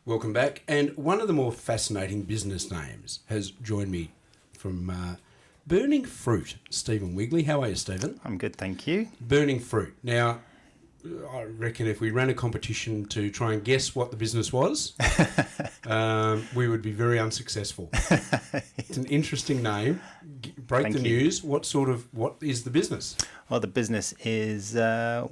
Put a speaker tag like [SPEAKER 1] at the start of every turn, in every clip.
[SPEAKER 1] Welcome back. And one of the more fascinating business names has joined me from Burning Fruit, Stephen Wigley. How are you, Stephen?
[SPEAKER 2] I'm good, thank you.
[SPEAKER 1] Burning Fruit. Now, I reckon if we ran a competition to try and guess what the business was, we would be very unsuccessful. It's an interesting name. Break the news. What is the business?
[SPEAKER 2] Well, the business is,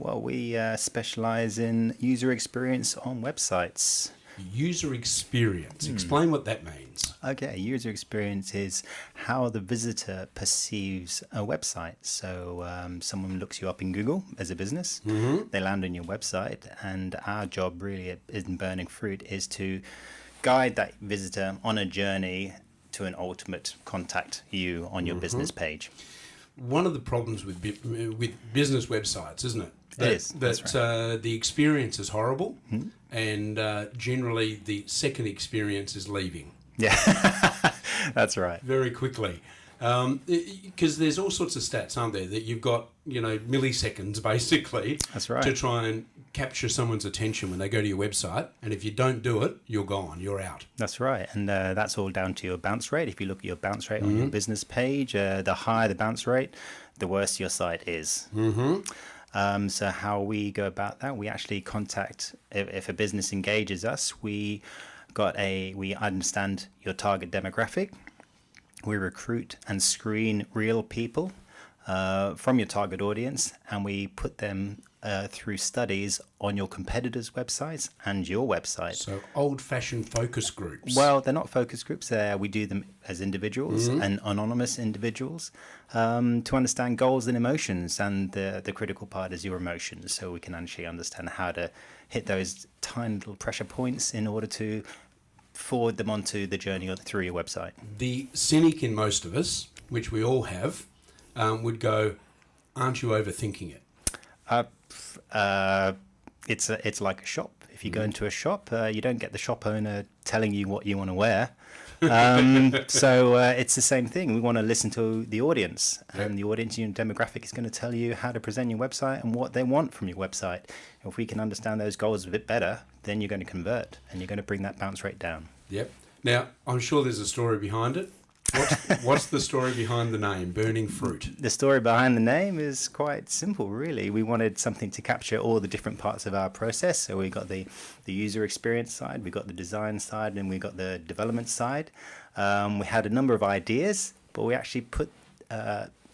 [SPEAKER 2] we specialize in user experience on websites.
[SPEAKER 1] User experience. Explain what that means.
[SPEAKER 2] Okay, user experience is how the visitor perceives a website. So someone looks you up in Google as a business, they land on your website, and our job really in Burning Fruit is to guide that visitor on a journey to an ultimate contact you on your business page.
[SPEAKER 1] One of the problems with business websites, isn't it? That's right. The experience is horrible, and generally the second experience is leaving.
[SPEAKER 2] Yeah, that's right.
[SPEAKER 1] Very quickly. Because there's all sorts of stats, aren't there, that you've got, milliseconds basically.
[SPEAKER 2] That's right.
[SPEAKER 1] To try and capture someone's attention when they go to your website. And if you don't do it, you're gone, you're out.
[SPEAKER 2] That's right. And that's all down to your bounce rate. If you look at your bounce rate on your business page, the higher the bounce rate, the worse your site is. So how we go about that, we actually contact, if a business engages us, we understand your target demographic. We recruit and screen real people from your target audience, and we put them through studies on your competitors' websites and your website.
[SPEAKER 1] So old-fashioned focus groups.
[SPEAKER 2] Well, they're not focus groups. We do them as individuals and anonymous individuals to understand goals and emotions, and the critical part is your emotions, so we can actually understand how to hit those tiny little pressure points in order to forward them onto the journey through your website.
[SPEAKER 1] The cynic in most of us, which we all have, would go, aren't you overthinking it?
[SPEAKER 2] It's like a shop. If you go into a shop, you don't get the shop owner telling you what you want to wear. So it's the same thing. We want to listen to the audience, and the audience demographic is going to tell you how to present your website and what they want from your website. If we can understand those goals a bit better, then you're going to convert and you're going to bring that bounce rate down.
[SPEAKER 1] Yep. Now, I'm sure there's a story behind it. What's the story behind the name, Burning Fruit?
[SPEAKER 2] The story behind the name is quite simple, really. We wanted something to capture all the different parts of our process. So we got the user experience side, we got the design side, and we got the development side. We had a number of ideas, but we actually put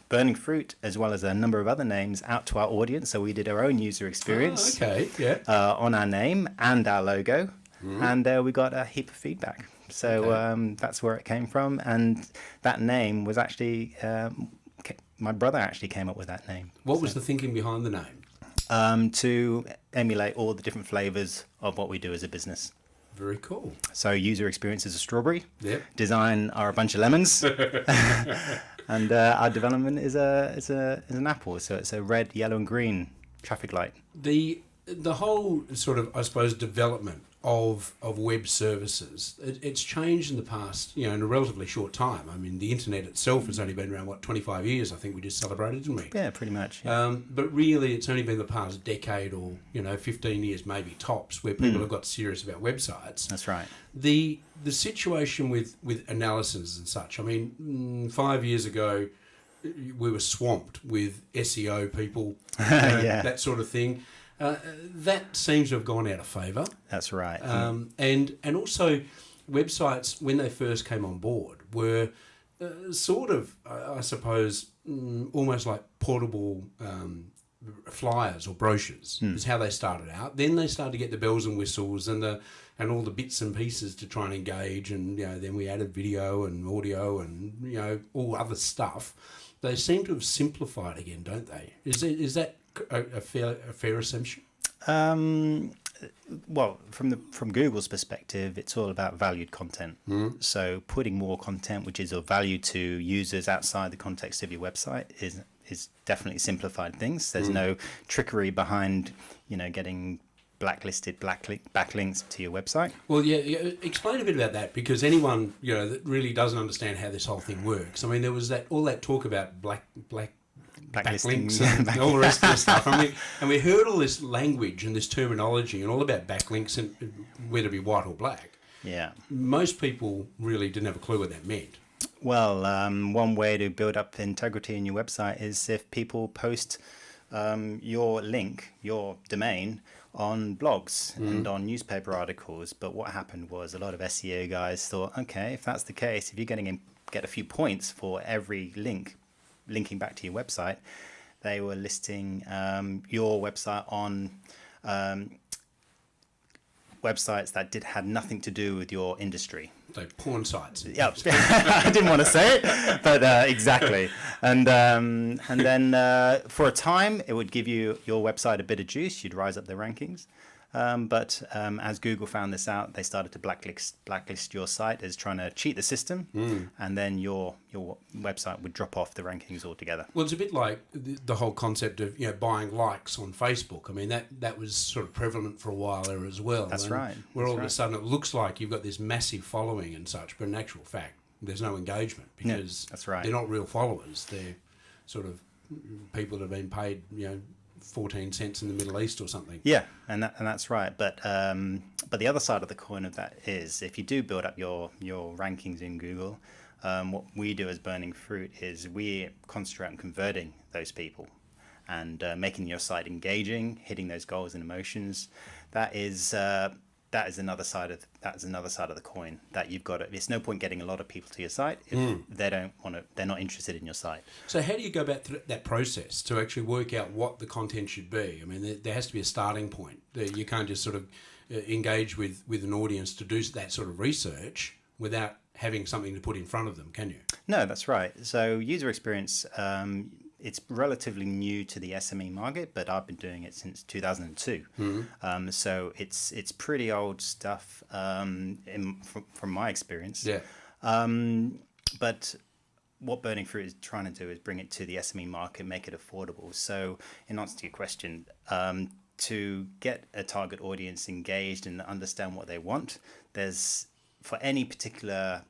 [SPEAKER 2] Burning Fruit, as well as a number of other names, out to our audience. So we did our own user experience on our name and our logo, and we got a heap of feedback. So that's where it came from, and that name was actually my brother actually came up with that name.
[SPEAKER 1] What was the thinking behind the name?
[SPEAKER 2] To emulate all the different flavors of what we do as a business.
[SPEAKER 1] Very cool.
[SPEAKER 2] So user experience is a strawberry.
[SPEAKER 1] Yep.
[SPEAKER 2] Design are a bunch of lemons. And our development is an apple. So it's a red, yellow, and green traffic light.
[SPEAKER 1] The whole sort of, I suppose, development of web services, it's changed in the past, in a relatively short time. I mean, the internet itself has only been around, 25 years, I think we just celebrated, didn't we?
[SPEAKER 2] Yeah, pretty much. Yeah.
[SPEAKER 1] But really, it's only been the past decade or, 15 years maybe tops where people have got serious about websites.
[SPEAKER 2] That's right.
[SPEAKER 1] The situation with analysis and such, I mean, 5 years ago, we were swamped with SEO people, that sort of thing. That seems to have gone out of favour.
[SPEAKER 2] That's right.
[SPEAKER 1] And also, websites, when they first came on board, were sort of, I suppose, almost like portable flyers or brochures is how they started out. Then they started to get the bells and whistles and all the bits and pieces to try and engage, and then we added video and audio and all other stuff. They seem to have simplified again, don't they? Is that a fair assumption?
[SPEAKER 2] Well, from Google's perspective, it's all about valued content. So putting more content which is of value to users outside the context of your website is definitely simplified things. There's no trickery behind getting blacklisted backlinks to your website.
[SPEAKER 1] Well, explain a bit about that, because anyone that really doesn't understand how this whole thing works. I mean, there was all that talk about backlinks and all the rest of the stuff. And we heard all this language and this terminology and all about backlinks and whether it be white or black.
[SPEAKER 2] Yeah.
[SPEAKER 1] Most people really didn't have a clue what that meant.
[SPEAKER 2] Well, one way to build up integrity in your website is if people post your link, your domain, on blogs and on newspaper articles. But what happened was a lot of SEO guys thought, okay, if that's the case, if you're going to get a few points for every linking back to your website, they were listing your website on websites that had nothing to do with your industry.
[SPEAKER 1] So porn sites.
[SPEAKER 2] Yeah, I didn't want to say it, but exactly. And then for a time, it would give you your website a bit of juice. You'd rise up the rankings. But as Google found this out, they started to blacklist your site as trying to cheat the system, and then your website would drop off the rankings altogether.
[SPEAKER 1] Well, it's a bit like the whole concept of buying likes on Facebook. I mean that was sort of prevalent for a while there as well.
[SPEAKER 2] That's right.
[SPEAKER 1] Where all of a sudden it looks like you've got this massive following and such, but in actual fact there's no engagement because
[SPEAKER 2] that's right.
[SPEAKER 1] They're not real followers. They're sort of people that have been paid 14 cents in the Middle East or something.
[SPEAKER 2] Yeah, and that's right. But the other side of the coin of that is if you do build up your rankings in Google, what we do as Burning Fruit is we concentrate on converting those people and making your site engaging, hitting those goals and emotions. That is another side of the coin that you've got to, it's no point getting a lot of people to your site if they're not interested in your site.
[SPEAKER 1] So how do you go about that process to actually work out what the content should be? I mean, there has to be a starting point. You can't just sort of engage with an audience to do that sort of research without having something to put in front of them, can you?
[SPEAKER 2] No, that's right. So user experience, it's relatively new to the SME market, but I've been doing it since 2002. So it's pretty old stuff from my experience.
[SPEAKER 1] Yeah.
[SPEAKER 2] But what Burning Fruit is trying to do is bring it to the SME market, make it affordable. So in answer to your question, to get a target audience engaged and understand what they want, for any particular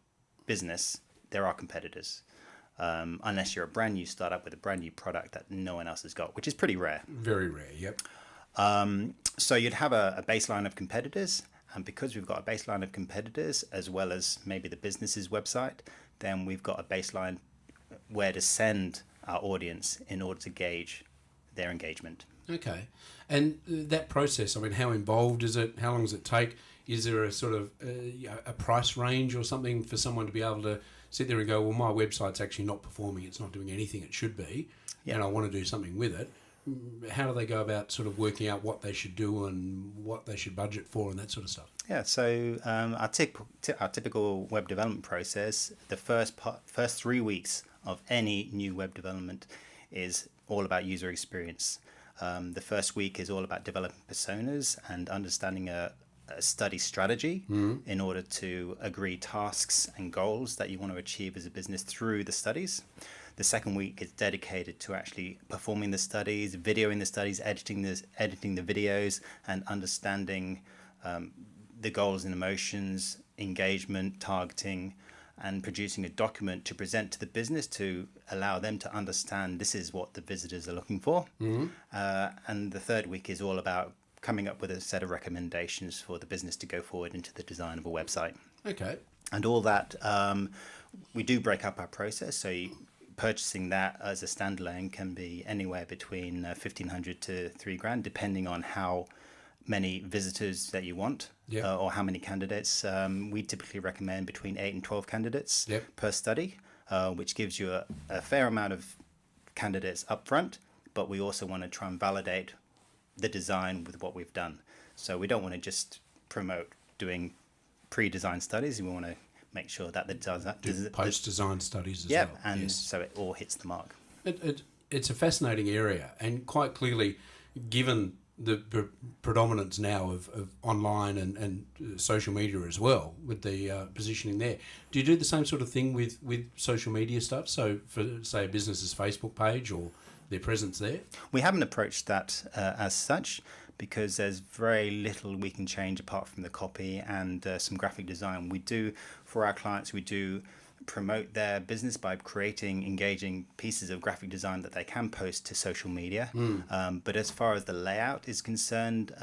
[SPEAKER 2] business, there are competitors. Unless you're a brand new startup with a brand new product that no one else has got, which is pretty rare.
[SPEAKER 1] Very rare, yep.
[SPEAKER 2] So you'd have a baseline of competitors, and because we've got a baseline of competitors, as well as maybe the business's website, then we've got a baseline where to send our audience in order to gauge their engagement.
[SPEAKER 1] Okay. And that process, I mean, how involved is it? How long does it take? Is there a sort of a price range or something for someone to be able to sit there and go, well, my website's actually not performing, it's not doing anything it should be, and I want to do something with it? How do they go about sort of working out what they should do and what they should budget for and that sort of stuff?
[SPEAKER 2] Yeah, so our typical web development process, the first 3 weeks of any new web development is all about user experience. The first week is all about developing personas and understanding a study strategy in order to agree tasks and goals that you want to achieve as a business through the studies. The second week is dedicated to actually performing the studies, videoing the studies, editing the videos, and understanding the goals and emotions, engagement, targeting, and producing a document to present to the business to allow them to understand this is what the visitors are looking for. And the third week is all about coming up with a set of recommendations for the business to go forward into the design of a website.
[SPEAKER 1] Okay.
[SPEAKER 2] And all that, we do break up our process. So purchasing that as a standalone can be anywhere between $1,500 to $3,000, depending on how many visitors that you want or how many candidates. We typically recommend between 8 and 12 candidates per study, which gives you a fair amount of candidates up front, but we also want to try and validate the design with what we've done. So we don't want to just promote doing pre-design studies. We want to make sure that the
[SPEAKER 1] post-design studies as well.
[SPEAKER 2] And so it all hits the mark.
[SPEAKER 1] It's a fascinating area, and quite clearly, given the predominance now of online and social media as well, with the positioning there. Do you do the same sort of thing with social media stuff? So for, say, a business's Facebook page or their presence there?
[SPEAKER 2] We haven't approached that as such, because there's very little we can change apart from the copy and some graphic design. We do, for our clients, we do promote their business by creating engaging pieces of graphic design that they can post to social media. But as far as the layout is concerned,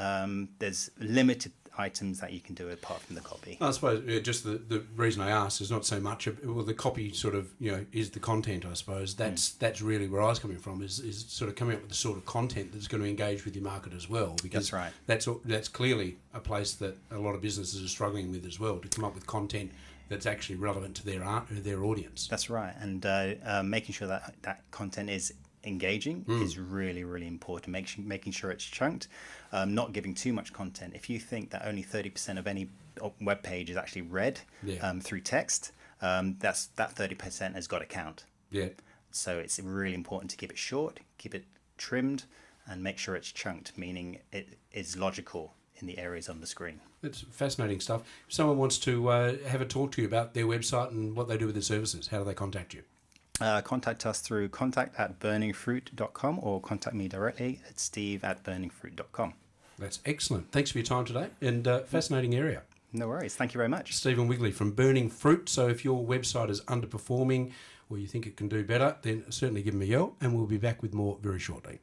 [SPEAKER 2] there's limited items that you can do apart from the copy.
[SPEAKER 1] I suppose just the reason I asked is not so much the copy sort of is the content. I suppose that's really where I was coming from is sort of coming up with the sort of content that's going to engage with your market as well, because
[SPEAKER 2] that's right.
[SPEAKER 1] That's clearly a place that a lot of businesses are struggling with as well, to come up with content that's actually relevant to their audience.
[SPEAKER 2] That's right, and making sure that content is engaging is really, really important. Making sure it's chunked, not giving too much content. If you think that only 30% of any web page is actually read through text, that 30% has got to count.
[SPEAKER 1] Yeah.
[SPEAKER 2] So it's really important to keep it short, keep it trimmed, and make sure it's chunked, meaning it is logical in the areas on the screen.
[SPEAKER 1] It's fascinating stuff. If someone wants to have a talk to you about their website and what they do with their services, how do they contact you?
[SPEAKER 2] Contact us through contact@burningfruit.com or contact me directly at steve@burningfruit.com.
[SPEAKER 1] That's excellent. Thanks for your time today, and fascinating area.
[SPEAKER 2] No worries. Thank you very much.
[SPEAKER 1] Stephen Wigley from Burning Fruit. So if your website is underperforming or you think it can do better, then certainly give them a yell, and we'll be back with more very shortly.